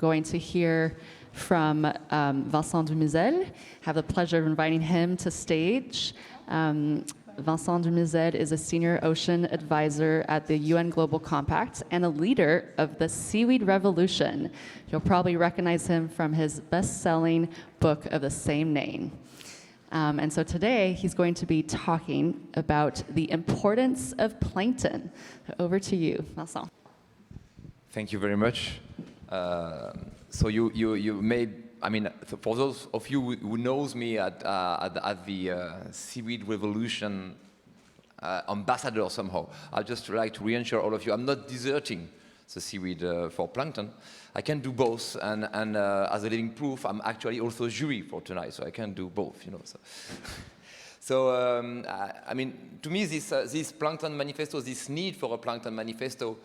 going to hear from Vincent Doumeizel. Have the pleasure of inviting him to stage. Vincent Doumeizel is a senior ocean advisor at the UN Global Compact and a leader of the seaweed revolution. You'll probably recognize him from his best-selling book of the same name. And so today, he's going to be talking about the importance of plankton. Over to you, Vincent. Thank you very much. So you may, I mean, for those of you who knows me at the seaweed revolution ambassador somehow, I'd just like to reassure all of you, I'm not deserting the seaweed for plankton. I can do both, and as a living proof, I'm actually also jury for tonight, so I can do both, you know. So, I mean, to me, this Plankton Manifesto, this need for a Plankton Manifesto,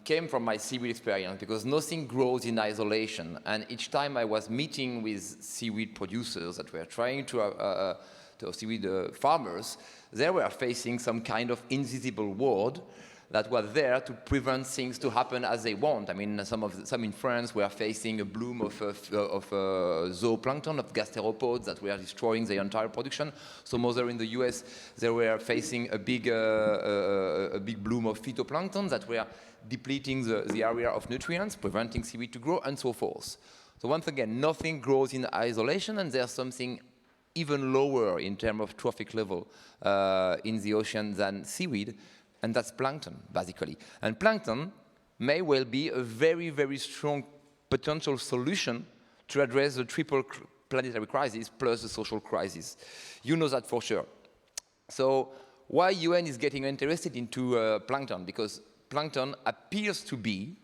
came from my seaweed experience, because nothing grows in isolation. And each time I was meeting with seaweed producers that were trying to seaweed farmers, they were facing some kind of invisible wall that was there to prevent things to happen as they want. I mean, some in France were facing a bloom of zooplankton, of gasteropods that were destroying the entire production. Some other in the US, they were facing a big bloom of phytoplankton that were depleting the area of nutrients, preventing seaweed to grow, and so forth. So once again, nothing grows in isolation, and there's something even lower in terms of trophic level in the ocean than seaweed, and that's plankton, basically. And plankton may well be a very, very strong potential solution to address the triple planetary crisis plus the social crisis. You know that for sure. So why UN is getting interested into plankton? Because plankton appears to be,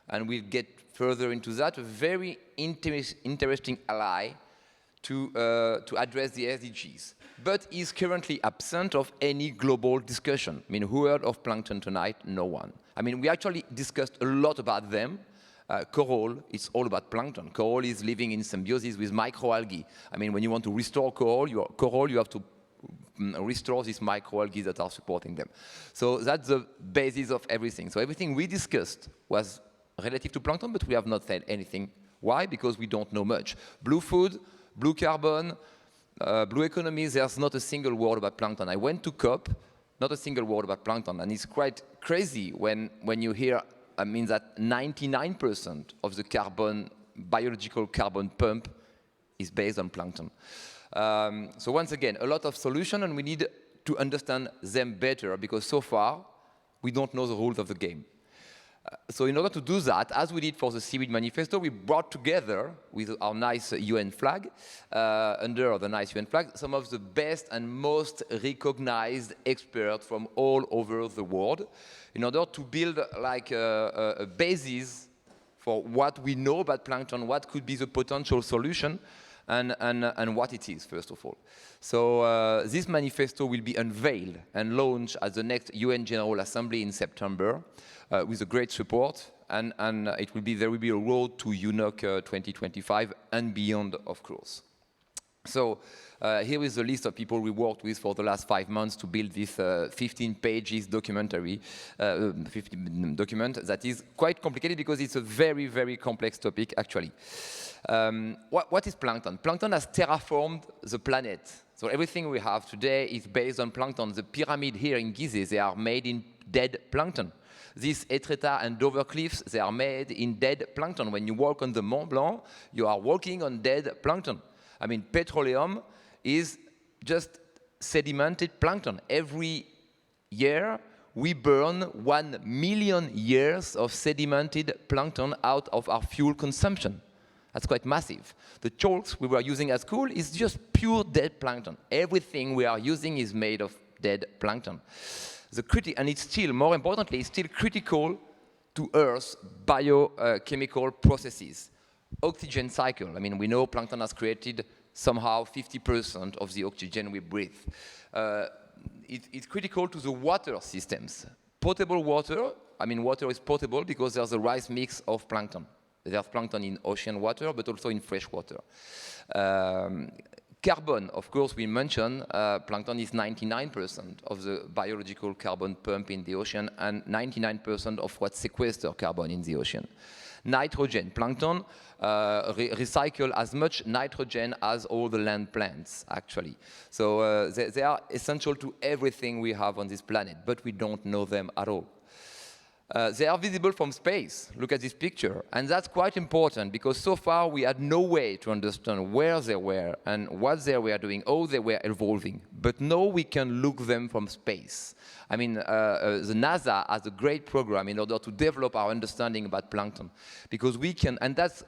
and we'll get further into that, a very interesting ally to address the SDGs, but is currently absent of any global discussion. I mean, who heard of plankton tonight? No one. I mean, we actually discussed a lot about them. Coral, it's all about plankton. Coral is living in symbiosis with microalgae. I mean, when you want to restore coral, you have to restore these microalgae that are supporting them. So that's the basis of everything. So everything we discussed was relative to plankton, but we have not said anything. Why? Because we don't know much. Blue food, blue carbon, blue economy, there's not a single word about plankton. I went to COP, not a single word about plankton, and it's quite crazy when you hear, I mean, that 99% of the biological carbon pump is based on plankton. So once again, a lot of solution, and we need to understand them better, because so far, we don't know the rules of the game. So in order to do that, as we did for the Seaweed Manifesto, we brought together, with our nice UN flag, under the nice UN flag, some of the best and most recognized experts from all over the world, in order to build like a basis for what we know about plankton, what could be the potential solution, and what it is, first of all. So this manifesto will be unveiled and launched at the next UN General Assembly in September, with a great support, and there will be a road to UNOC 2025 and beyond, of course. So here is the list of people we worked with for the last 5 months to build this 15 pages document that is quite complicated because it's a very, very complex topic, actually. What is plankton? Plankton has terraformed the planet. So everything we have today is based on plankton. The pyramid here in Gizeh, they are made in dead plankton. These Etretat and Dover cliffs, they are made in dead plankton. When you walk on the Mont Blanc, you are walking on dead plankton. I mean, petroleum is just sedimented plankton. Every year, we burn 1 million years of sedimented plankton out of our fuel consumption. That's quite massive. The chalks we were using at school is just pure dead plankton. Everything we are using is made of dead plankton. And it's still, more importantly, it's still critical to Earth's biochemical processes. Oxygen cycle, I mean, we know plankton has created somehow 50% of the oxygen we breathe. It's critical to the water systems. Potable water, I mean, water is potable because there's a rice mix of plankton. There's plankton in ocean water, but also in fresh water. Carbon, of course, we mentioned, plankton is 99% of the biological carbon pump in the ocean and 99% of what sequesters carbon in the ocean. Nitrogen. Plankton recycle as much nitrogen as all the land plants, actually. So they are essential to everything we have on this planet, but we don't know them at all. They are visible from space. Look at this picture. And that's quite important because so far we had no way to understand where they were and what they were doing, how they were evolving. But now we can look them from space. I mean, the NASA has a great program in order to develop our understanding about plankton. Because we can, and that's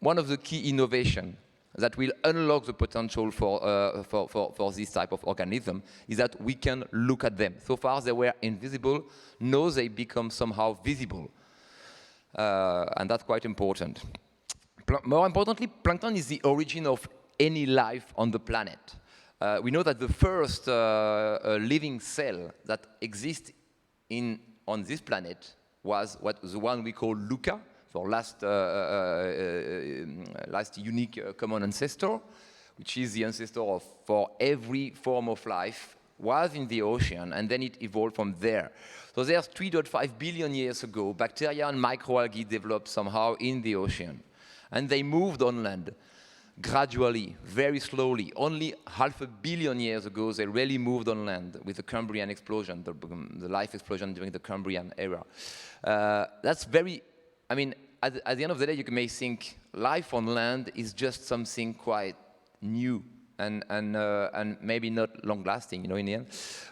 one of the key innovations that will unlock the potential for this type of organism, is that we can look at them. So far they were invisible, now they become somehow visible. And that's quite important. More importantly, plankton is the origin of any life on the planet. We know that the first living cell that exists on this planet was the one we call LUCA, for last unique common ancestor, which is the ancestor for every form of life, was in the ocean, and then it evolved from there. So there's 3.5 billion years ago, bacteria and microalgae developed somehow in the ocean. And they moved on land, gradually, very slowly. Only 500 million years ago, they really moved on land with the Cambrian explosion, the life explosion during the Cambrian era. That's very, I mean, at the end of the day, you may think life on land is just something quite new and maybe not long-lasting, in the end.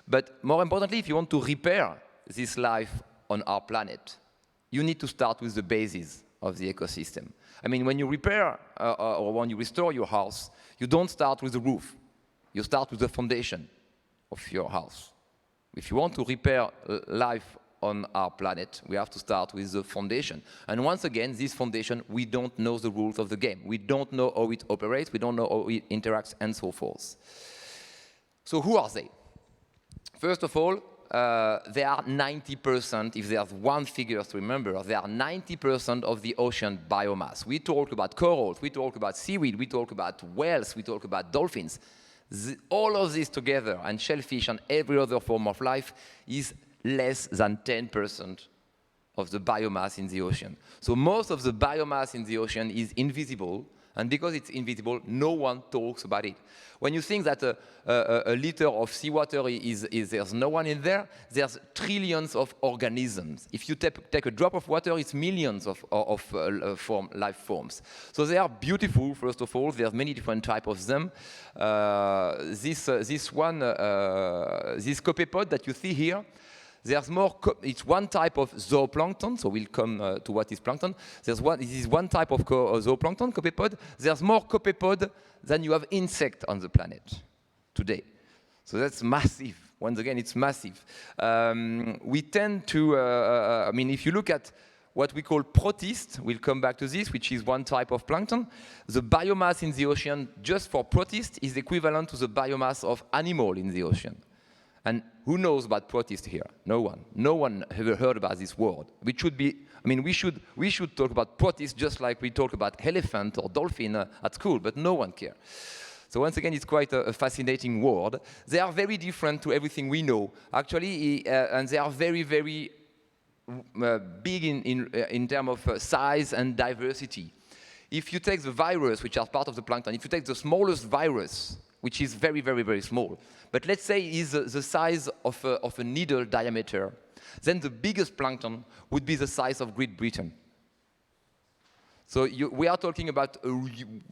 But more importantly, if you want to repair this life on our planet, you need to start with the basis of the ecosystem. I mean, when you repair or when you restore your house, you don't start with the roof. You start with the foundation of your house. If you want to repair life on our planet, we have to start with the foundation. And once again, this foundation, we don't know the rules of the game. We don't know how it operates, we don't know how it interacts, and so forth. So who are they? First of all, they are 90%, if there's one figure to remember, they are 90% of the ocean biomass. We talk about corals, we talk about seaweed, we talk about whales, we talk about dolphins. All of this together, and shellfish and every other form of life, is less than 10% of the biomass in the ocean. So most of the biomass in the ocean is invisible, and because it's invisible, no one talks about it. When you think that a liter of seawater there's no one in there, there's trillions of organisms. If you take a drop of water, it's millions of life forms. So they are beautiful, first of all. There's many different types of them. This copepod that you see here, there's more, it's one type of zooplankton, so we'll come to what is plankton. This is one type of zooplankton, copepod. There's more copepod than you have insect on the planet today. So that's massive. Once again, it's massive. We tend to, I mean, if you look at what we call protists, we'll come back to this, which is one type of plankton. The biomass in the ocean, just for protists, is equivalent to the biomass of animal in the ocean. And who knows about protists here? No one. No one ever heard about this word. Which should be, I mean, we should talk about protists just like we talk about elephant or dolphin at school, but no one cares. So once again, it's quite a fascinating word. They are very different to everything we know, actually, and they are very, very big in terms of size and diversity. If you take the virus, which are part of the plankton, if you take the smallest virus, which is very, very, very small, but let's say is the size of a needle diameter, then the biggest plankton would be the size of Great Britain. So we are talking about a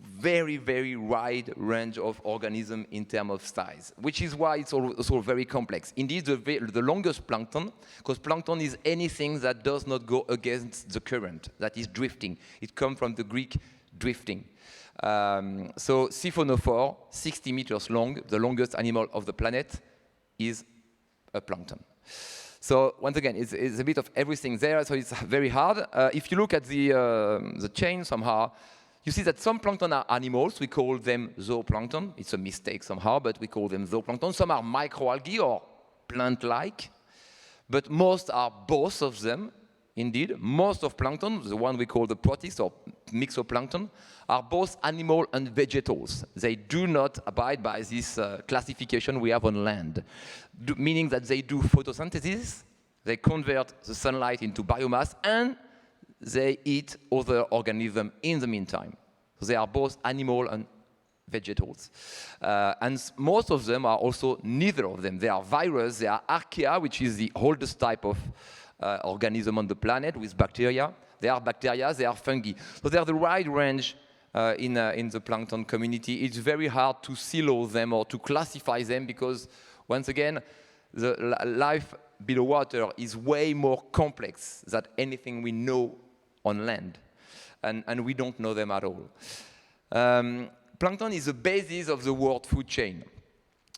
very, very wide range of organisms in terms of size, which is why it's also very complex. Indeed, the longest plankton, because plankton is anything that does not go against the current, that is drifting. It comes from the Greek drifting. So siphonophore, 60 meters long, the longest animal of the planet, is a plankton. So once again, it's a bit of everything there, so it's very hard. If you look at the chain somehow, you see that some plankton are animals, we call them zooplankton. It's a mistake somehow, but we call them zooplankton. Some are microalgae or plant-like, but most are both of them. Indeed, most of plankton, the one we call the protists or mixoplankton, are both animal and vegetals. They do not abide by this classification we have on land, meaning that they do photosynthesis, they convert the sunlight into biomass, and they eat other organisms in the meantime. So they are both animal and vegetables. And most of them are also neither of them. They are virus, they are archaea, which is the oldest type of organism on the planet with bacteria. They are bacteria, they are fungi. So they are the wide range in the plankton community. It's very hard to silo them or to classify them because, once again, the life below water is way more complex than anything we know on land. And we don't know them at all. Plankton is the basis of the world food chain.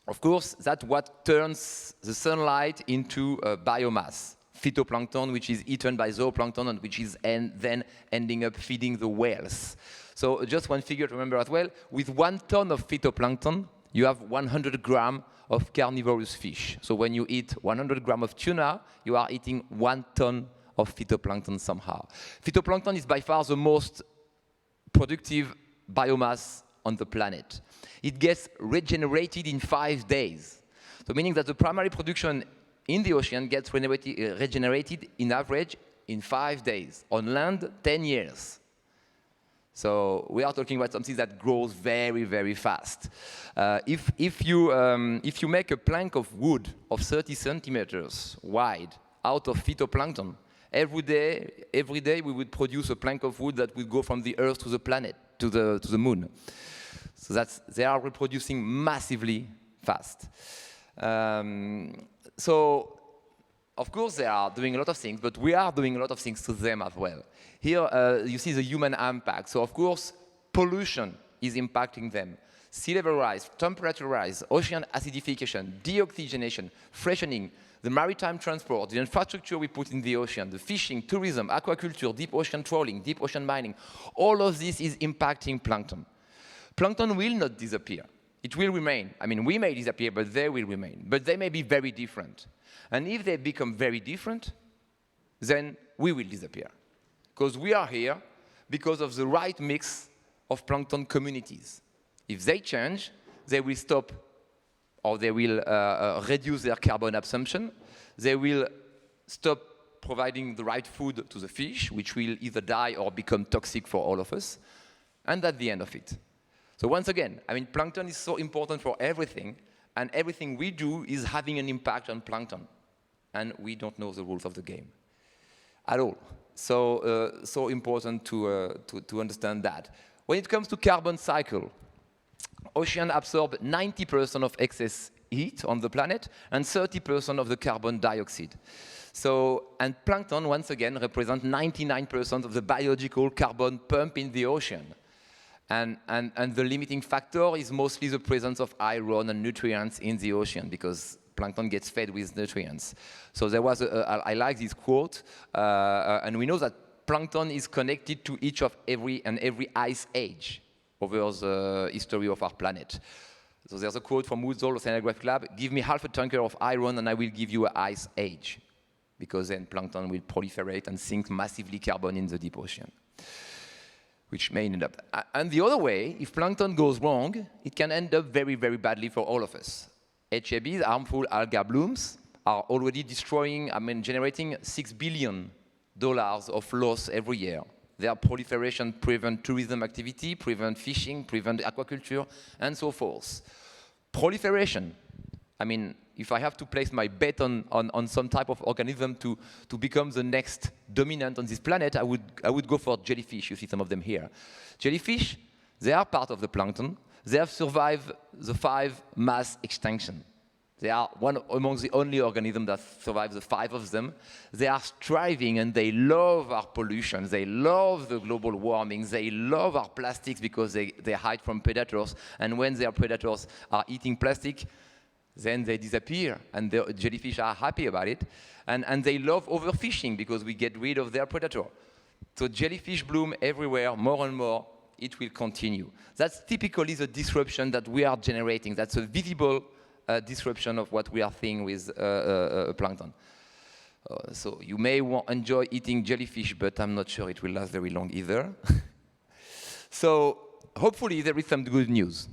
Of course, that's what turns the sunlight into biomass. Phytoplankton, which is eaten by zooplankton and which is then ending up feeding the whales. So just one figure to remember as well, with 1 ton of phytoplankton, you have 100 grams of carnivorous fish. So when you eat 100 grams of tuna, you are eating 1 ton of phytoplankton somehow. Phytoplankton is by far the most productive biomass on the planet. It gets regenerated in 5 days. So meaning that the primary production in the ocean gets regenerated in average in 5 days. On land, 10 years. So we are talking about something that grows very, very fast. If you make a plank of wood of 30 centimeters wide out of phytoplankton, every day we would produce a plank of wood that would go from the Earth to the planet, to the moon. So they are reproducing massively fast. So, of course, they are doing a lot of things, but we are doing a lot of things to them as well. Here, you see the human impact. So, of course, pollution is impacting them. Sea level rise, temperature rise, ocean acidification, deoxygenation, freshening, the maritime transport, the infrastructure we put in the ocean, the fishing, tourism, aquaculture, deep ocean trawling, deep ocean mining, all of this is impacting plankton. Plankton will not disappear. It will remain. I mean, we may disappear, but they will remain. But they may be very different. And if they become very different, then we will disappear. Because we are here because of the right mix of plankton communities. If they change, they will stop or they will reduce their carbon absorption. They will stop providing the right food to the fish, which will either die or become toxic for all of us. And that's the end of it. So once again, I mean, plankton is so important for everything, and everything we do is having an impact on plankton. And we don't know the rules of the game at all. So important to understand that. When it comes to carbon cycle, ocean absorb 90% of excess heat on the planet and 30% of the carbon dioxide. And plankton, once again, represent 99% of the biological carbon pump in the ocean. And the limiting factor is mostly the presence of iron and nutrients in the ocean because plankton gets fed with nutrients. So there was, I like this quote, and we know that plankton is connected to each of every ice age over the history of our planet. So there's a quote from Woodall Oceanographic Lab, give me half a tanker of iron and I will give you an ice age, because then plankton will proliferate and sink massively carbon in the deep ocean, which may end up. And the other way, if plankton goes wrong, it can end up very, very badly for all of us. HABs, harmful algae blooms, are already destroying, generating $6 billion of loss every year. Their proliferation prevent tourism activity, prevent fishing, prevent aquaculture, and so forth. Proliferation, if I have to place my bet on some type of organism to become the next dominant on this planet, I would go for jellyfish. You see some of them here. Jellyfish, they are part of the plankton. They have survived the 5 mass extinction. They are one among the only organisms that survive the 5 of them. They are striving and they love our pollution. They love the global warming. They love our plastics because they hide from predators. And when their predators are eating plastic, then they disappear, and the jellyfish are happy about it. And they love overfishing because we get rid of their predator. So jellyfish bloom everywhere, more and more. It will continue. That's typically the disruption that we are generating. That's a visible disruption of what we are seeing with plankton. So you may enjoy eating jellyfish, but I'm not sure it will last very long either. So hopefully there is some good news.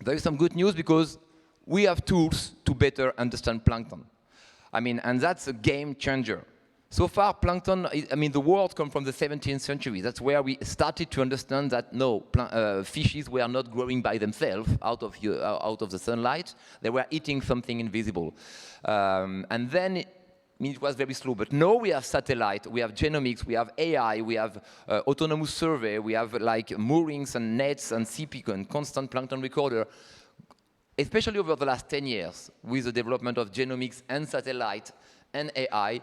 There is some good news because we have tools to better understand plankton. And that's a game changer. So far, plankton, the world comes from the 17th century. That's where we started to understand that no, fishes were not growing by themselves out of the sunlight. They were eating something invisible. And then it was very slow. But now we have satellite, we have genomics, we have AI, we have autonomous survey, we have like moorings and nets and CP and constant plankton recorder. Especially over the last 10 years, with the development of genomics and satellite and AI,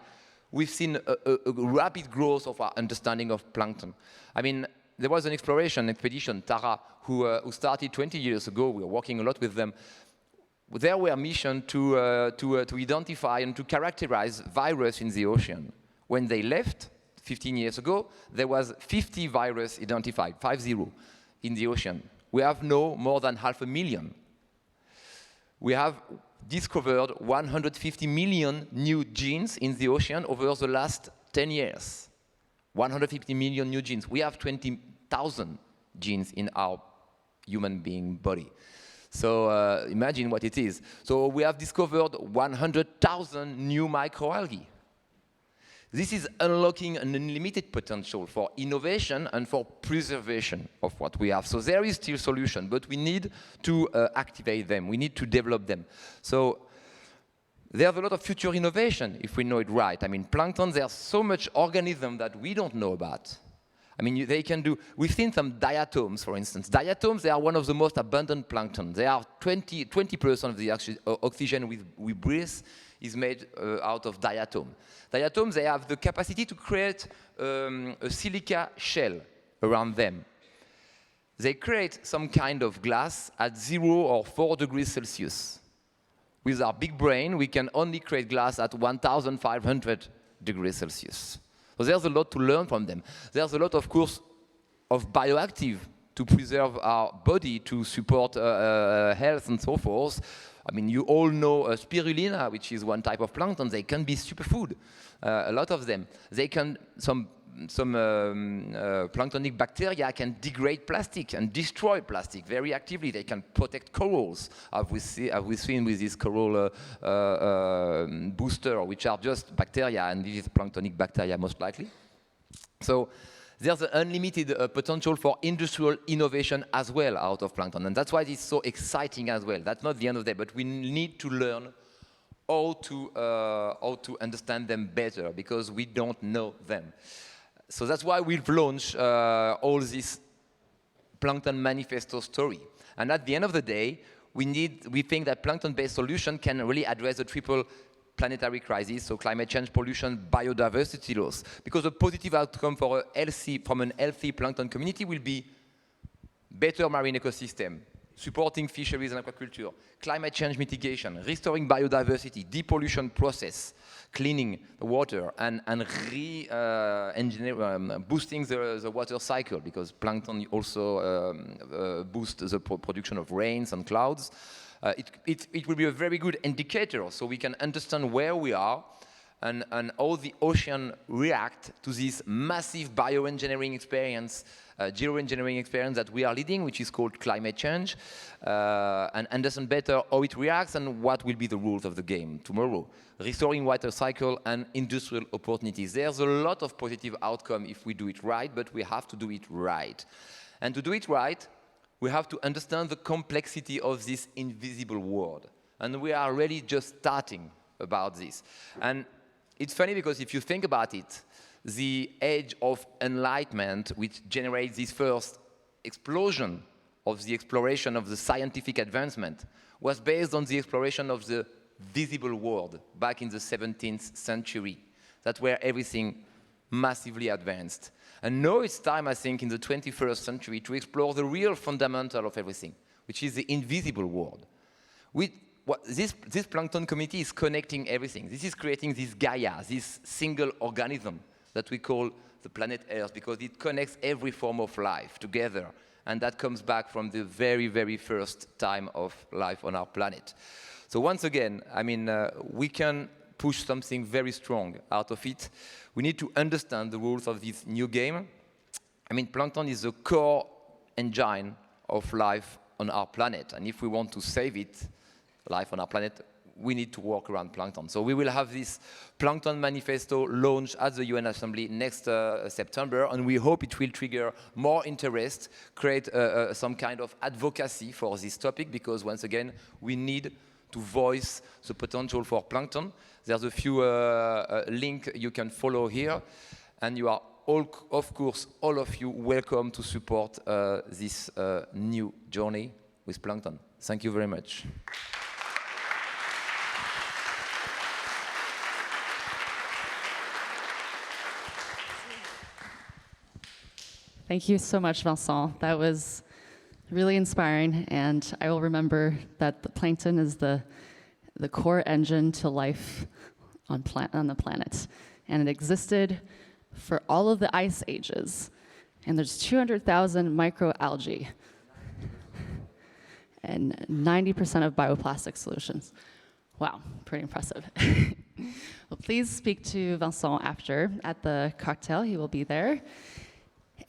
we've seen a rapid growth of our understanding of plankton. I mean, there was an expedition, Tara, who started 20 years ago. We were working a lot with them. There were missions to identify and to characterize virus in the ocean. When they left, 15 years ago, there was 50 virus identified, 50, in the ocean. We have now more than 500,000. We have discovered 150 million new genes in the ocean over the last 10 years. 150 million new genes. We have 20,000 genes in our human being body. So imagine what it is. So we have discovered 100,000 new microalgae. This is unlocking an unlimited potential for innovation and for preservation of what we have. So there is still solution, but we need to activate them. We need to develop them. So there's a lot of future innovation if we know it right. I mean, plankton, there's so much organism that we don't know about. I mean, they can do, we've seen some diatoms, for instance. Diatoms, they are one of the most abundant plankton. They are 20% of the oxygen we breathe is made out of diatom. Diatoms, they have the capacity to create a silica shell around them. They create some kind of glass at 0 or 4 degrees Celsius. With our big brain, we can only create glass at 1,500 degrees Celsius. So there's a lot to learn from them. There's a lot, of course, of bioactive to preserve our body, to support health and so forth. I mean, you all know spirulina, which is one type of plankton. They can be superfood, a lot of them. They can, some planktonic bacteria can degrade plastic and destroy plastic very actively. They can protect corals, as we've seen with this coral booster, which are just bacteria, and this is planktonic bacteria most likely. So there's an unlimited potential for industrial innovation as well out of plankton, and that's why it's so exciting as well. That's not the end of the day, but we need to learn how to understand them better, because we don't know them. So that's why we've launched all this Planton Manifesto story. And at the end of the day, we think that plankton-based solution can really address the triple planetary crisis, so climate change, pollution, biodiversity loss. Because a positive outcome from an healthy plankton community will be better marine ecosystem, supporting fisheries and aquaculture, climate change mitigation, restoring biodiversity, depollution process, cleaning the water, and boosting the water cycle, because plankton also boosts the production of rains and clouds. It will be a very good indicator, so we can understand where we are and how the ocean react to this massive bioengineering experience, geoengineering experience that we are leading, which is called climate change, and understand better how it reacts and what will be the rules of the game tomorrow. Restoring water cycle and industrial opportunities. There's a lot of positive outcome if we do it right, but we have to do it right. And to do it right, we have to understand the complexity of this invisible world. And we are really just starting about this. And it's funny because if you think about it, the age of enlightenment, which generates this first explosion of the exploration of the scientific advancement, was based on the exploration of the visible world back in the 17th century. That's where everything massively advanced. And now it's time, I think, in the 21st century to explore the real fundamental of everything, which is the invisible world. This plankton community is connecting everything. This is creating this Gaia, this single organism that we call the planet Earth, because it connects every form of life together. And that comes back from the very, very first time of life on our planet. So once again, I mean, we can push something very strong out of it. We need to understand the rules of this new game. I mean, plankton is the core engine of life on our planet. And if we want to save it, life on our planet, we need to work around plankton. So we will have this Planton Manifesto launched at the UN Assembly next September, and we hope it will trigger more interest, create some kind of advocacy for this topic, because once again, we need to voice the potential for plankton. There's a few links you can follow here, and you are all, of course, all of you welcome to support this new journey with plankton. Thank you very much. Thank you so much, Vincent. That was really inspiring, and I will remember that the plankton is the core engine to life on the planet, and it existed for all of the ice ages, and there's 200,000 microalgae and 90% of bioplastic solutions. Wow, pretty impressive. Well, please speak to Vincent after at the cocktail. He will be there.